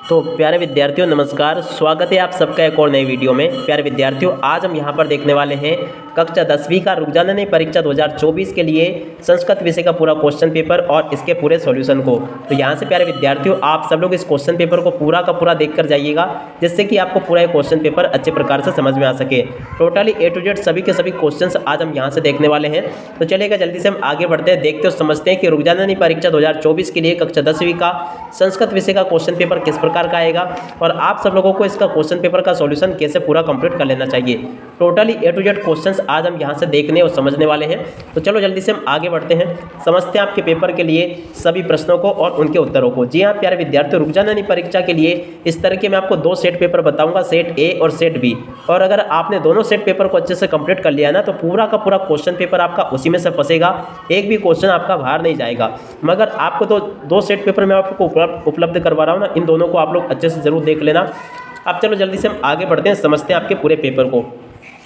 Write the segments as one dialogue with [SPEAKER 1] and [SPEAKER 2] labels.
[SPEAKER 1] तो प्यारे विद्यार्थियों नमस्कार, स्वागत है आप सबका एक और नई वीडियो में। प्यारे विद्यार्थियों, आज हम यहाँ पर देखने वाले हैं कक्षा 10वीं का रुकजाननी परीक्षा 2024 के लिए संस्कृत विषय का पूरा क्वेश्चन पेपर और इसके पूरे सॉल्यूशन को। तो यहाँ से प्यारे विद्यार्थियों आप सब लोग इस क्वेश्चन पेपर को पूरा का पूरा देख कर जाइएगा, जिससे कि आपको पूरा ये क्वेश्चन पेपर अच्छे प्रकार से समझ में आ सके। टोटली A to Z सभी के सभी क्वेश्चन आज हम यहाँ से देखने वाले हैं। तो चलेगा जल्दी से हम आगे बढ़ते हैं, देखते और समझते हैं कि रुकजाननी परीक्षा 2024 के लिए कक्षा 10वीं का संस्कृत विषय का क्वेश्चन पेपर किस प्रकार का आएगा और आप सब लोगों को इसका क्वेश्चन पेपर का सॉल्यूशन कैसे पूरा कंप्लीट कर लेना चाहिए। Totally A to Z questions आज हम यहाँ से देखने और समझने वाले हैं। तो चलो जल्दी से हम आगे बढ़ते हैं, समझते हैं आपके पेपर के लिए सभी प्रश्नों को और उनके उत्तरों को। जी हाँ प्यारे विद्यार्थियों, रुकजाननी परीक्षा के लिए इस तरह के मैं आपको दो सेट पेपर बताऊंगा, सेट ए और सेट बी। और अगर आपने दोनों सेट पेपर को अच्छे से कंप्लीट कर लिया ना, तो पूरा का पूरा क्वेश्चन पेपर आपका उसी में से फंसेगा, एक भी क्वेश्चन आपका बाहर नहीं जाएगा। मगर आपको तो दो सेट पेपर मैं आपको उपलब्ध करवा रहा हूँ ना, इन दोनों को आप लोग अच्छे से जरूर देख लेना। अब चलो जल्दी से हम आगे बढ़ते हैं, समझते हैं आपके पूरे पेपर को।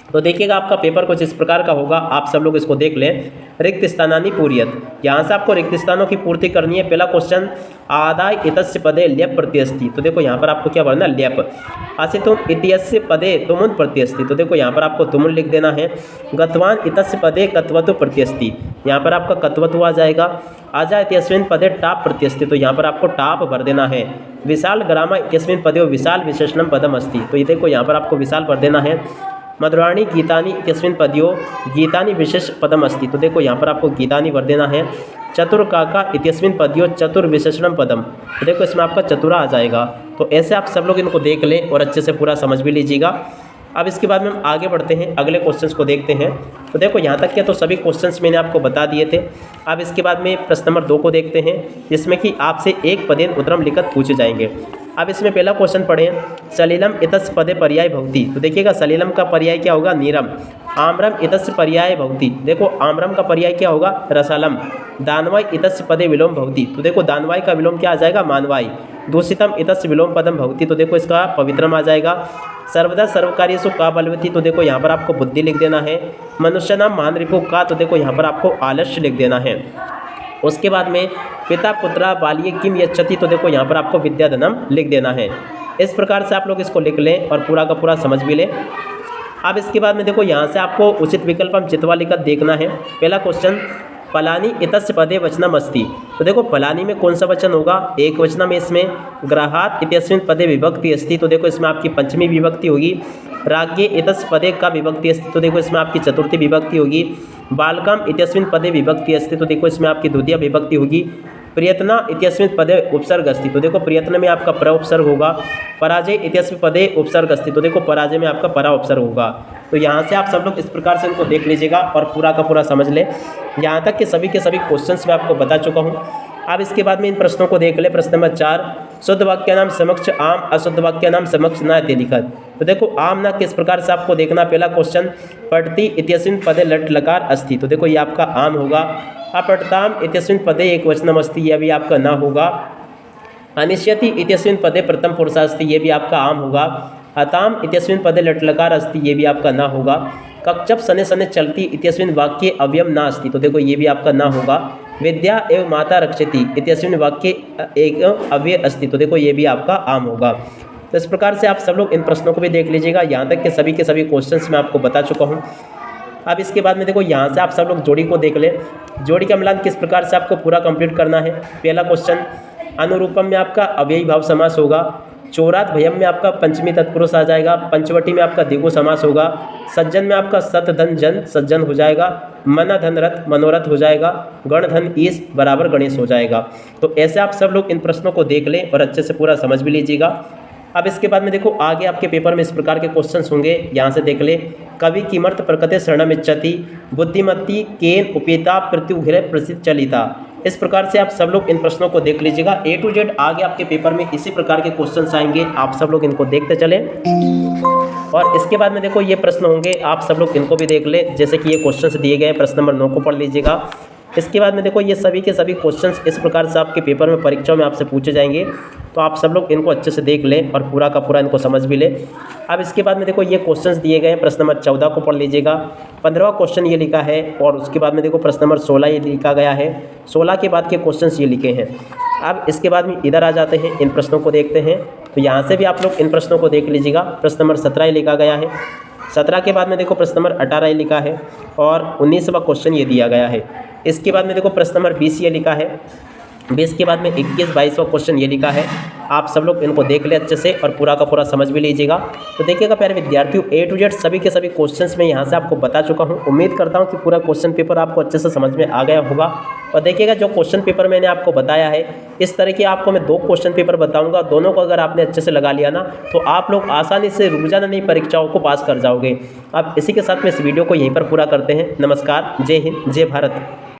[SPEAKER 1] तो देखिएगा आपका पेपर कुछ इस प्रकार का होगा, आप सब लोग इसको देख लें। रिक्त स्थानानि पूर्यत, यहाँ से आपको रिक्त स्थानों की पूर्ति करनी है। पहला क्वेश्चन, आदाय इतस्य पदे ल्यप प्रत्यस्ति। तो देखो यहाँ पर आपको क्या भरना, ल्यप। आसितुम इत्यस्य पदे तुमुन प्रत्यस्ति। तो देखो यहाँ पर आपको तुमुन लिख देना है। गतवान इतस्य पदे कत्वतु प्रत्यस्ति, यहाँ पर आपका कत्वतु आ जाएगा। आजा इत्यस्मिन् पदे टाप प्रत्यस्ति, तो यहाँ पर आपको टाप भर देना है। विशाल ग्रामा इत्यस्मिन् पदे विशाल विशेषणम पदम अस्ति, तो ये देखो यहाँ पर आपको विशाल भर देना है। मधुराणी गीतानी इत्यस्मिन् पद्यो गीतानी विशेष पदम अस्ति, तो देखो यहाँ पर आपको गीतानी भर देना है। चतुर्काका इत्यस्मिन् पद्यो चतुर्विशेषणम पदम, तो देखो इसमें आपका चतुरा आ जाएगा। तो ऐसे आप सब लोग इनको देख लें और अच्छे से पूरा समझ भी लीजिएगा। अब इसके बाद में हम आगे बढ़ते हैं, अगले क्वेश्चंस को देखते हैं। तो देखो यहाँ तक के तो सभी क्वेश्चंस मैंने आपको बता दिए थे। अब इसके बाद में प्रश्न नंबर 2 को देखते हैं, जिसमें कि आपसे एक पदेन उद्धरण लिखित पूछे जाएंगे। अब इसमें पहला क्वेश्चन पढ़ें, सलिलम इतस्य पदे पर्याय भवति। तो देखिएगा सलिलम का पर्याय क्या होगा, नीरम। आम्रम इतस्य पर्याय भवति, देखो आम्रम का पर्याय क्या होगा, रसालम। दानवाई इतस्य पदे विलोम भवति, तो देखो दानवाई का विलोम क्या आ जाएगा, मानवाई। दूषितम इतस्य विलोम पदम भवति, तो देखो इसका पवित्रम आ जाएगा। सर्वदा सर्वकार्येषु का बलवती, तो देखो यहाँ पर आपको बुद्धि लिख देना है। मनुष्य नाम मान रिपु का, तो देखो यहाँ पर आपको आलस्य लिख देना है। उसके बाद में पिता पुत्रा बाल्ये किम यच्छति, तो देखो यहाँ पर आपको विद्याधनम लिख देना है। इस प्रकार से आप लोग इसको लिख लें और पूरा का पूरा समझ भी लें। अब इसके बाद में देखो यहाँ से आपको उचित विकल्प हम चित्वा लिखत देखना है। पहला क्वेश्चन, फलानी इतस्य पदे वचनम अस्ति। तो देखो फलानी में कौन सा वचन होगा, एक वचनम है इसमें। ग्राहात इत्यस्मिन् पदे विभक्ति अस्ति, तो देखो इसमें आपकी पंचमी विभक्ति होगी। राज्ञे इतस्य पदे का विभक्ति अस्ति, तो देखो इसमें आपकी चतुर्थी विभक्ति होगी। बालकम इत्यस्मिन् पदे विभक्ति अस्ति, तो देखो इसमें आपकी द्वितीय विभक्ति होगी। प्रयत्न इत्यस्मिन् पदे उपसर्ग अस्ति, तो देखो प्रयत्न में आपका पर उपसर्ग होगा। पराजय इत्यस्मिन् पदे उपसर्ग अस्ति, तो देखो पराजय में आपका परा उपसर्ग होगा। तो यहाँ से आप सब लोग इस प्रकार से इनको देख लीजिएगा और पूरा का पूरा समझ लें। यहाँ तक के सभी के सभी क्वेश्चंस मैं आपको बता चुका हूँ। अब इसके बाद में इन प्रश्नों को देख ले। प्रश्न नंबर 4, शुद्ध वाक्य नाम समक्ष आम, अशुद्ध वाक्य नाम समक्ष न इति लिखत। तो देखो आम ना किस प्रकार से आपको देखना। पहला क्वेश्चन, पठति इत्यस्मिन् पदे लट लकार अस्ति, तो देखो ये आपका आम होगा। अपठताम इत्यस्मिन् पदे एक वचनम अस्ति, यह भी आपका ना होगा। अनिश्यति इत्यस्मिन् पदे प्रथम पुरुष अस्ति, ये भी आपका आम होगा। हताम इत्यस्मिन् पदे लट लकार अस्ति, ये भी आपका ना होगा। कक्षप सने सने चलती इत्यस्मिन् वाक्ये अव्ययम ना अस्ति, तो देखो ये भी आपका ना होगा। विद्या एवं माता रक्षति इत्यस्मिन् वाक्ये एक अव्यय अस्ति, तो देखो ये भी आपका आम होगा। तो इस प्रकार से आप सब लोग इन प्रश्नों को भी देख लीजिएगा। यहाँ तक के सभी क्वेश्चंस मैं आपको बता चुका हूँ। अब इसके बाद में देखो यहाँ से आप सब लोग जोड़ी को देख लें। जोड़ी का मिलान किस प्रकार से आपको पूरा कंप्लीट करना है। पहला क्वेश्चन, अनुरूपम में आपका अव्ययी भाव समास होगा। चौरात भयम में आपका पंचमी तत्पुरुष आ जाएगा। पंचवटी में आपका द्विगु समास होगा। सज्जन में आपका सत धन जन सज्जन हो जाएगा। मना धन रथ मनोरथ हो जाएगा। गण धन ईश बराबर गणेश हो जाएगा। तो ऐसे आप सब लोग इन प्रश्नों को देख लें और अच्छे से पूरा समझ भी लीजिएगा। अब इसके बाद में देखो आगे आपके पेपर में इस प्रकार के क्वेश्चंस होंगे, यहाँ से देख ले। कवि किमर्थ प्रकृते शरणमिच्छति, बुद्धिमती केन उपेता प्रत्युघ्रे प्रसिद्ध चलिता। इस प्रकार से आप सब लोग इन प्रश्नों को देख लीजिएगा। A to Z आगे आपके पेपर में इसी प्रकार के क्वेश्चंस आएंगे, आप सब लोग इनको देखते चलें। और इसके बाद में देखो ये प्रश्न होंगे, आप सब लोग इनको भी देख लें। जैसे कि ये क्वेश्चंस दिए गए हैं, प्रश्न नंबर 9 को पढ़ लीजिएगा। इसके बाद में देखो ये सभी के सभी क्वेश्चंस इस प्रकार से आपके पेपर में परीक्षाओं में आपसे पूछे जाएंगे। तो आप सब लोग इनको अच्छे से देख लें और पूरा का पूरा इनको समझ भी लें। अब इसके बाद में देखो ये क्वेश्चंस दिए गए हैं, प्रश्न नंबर 14 को पढ़ लीजिएगा। 15वां क्वेश्चन ये लिखा है और उसके बाद में देखो प्रश्न नंबर 16 ये लिखा गया है। 16 के बाद के क्वेश्चंस ये लिखे हैं। अब इसके बाद में इधर आ जाते हैं, इन प्रश्नों को देखते हैं। तो यहाँ से भी आप लोग इन प्रश्नों को देख लीजिएगा। प्रश्न नंबर 17 लिखा गया है। 17 के बाद में देखो प्रश्न नंबर 18 लिखा है और 19वां क्वेश्चन ये दिया गया है। इसके बाद में देखो प्रश्न नंबर 20 ये लिखा है। 20 के बाद में 21-22वां क्वेश्चन ये लिखा है। आप सब लोग इनको देख ले अच्छे से और पूरा का पूरा समझ भी लीजिएगा। तो देखिएगा प्यारे विद्यार्थियों, A to Z सभी के सभी क्वेश्चंस मैं यहाँ से आपको बता चुका हूँ। उम्मीद करता हूँ कि पूरा क्वेश्चन पेपर आपको अच्छे से समझ में आ गया होगा। और देखिएगा जो क्वेश्चन पेपर मैंने आपको बताया है, इस तरह के आपको मैं 2 क्वेश्चन पेपर बताऊँगा। दोनों को अगर आपने अच्छे से लगा लिया ना, तो आप लोग आसानी से रोजाना नई परीक्षाओं को पास कर जाओगे। अब इसी के साथ में इस वीडियो को यहीं पर पूरा करते हैं। नमस्कार, जय हिंद, जय भारत।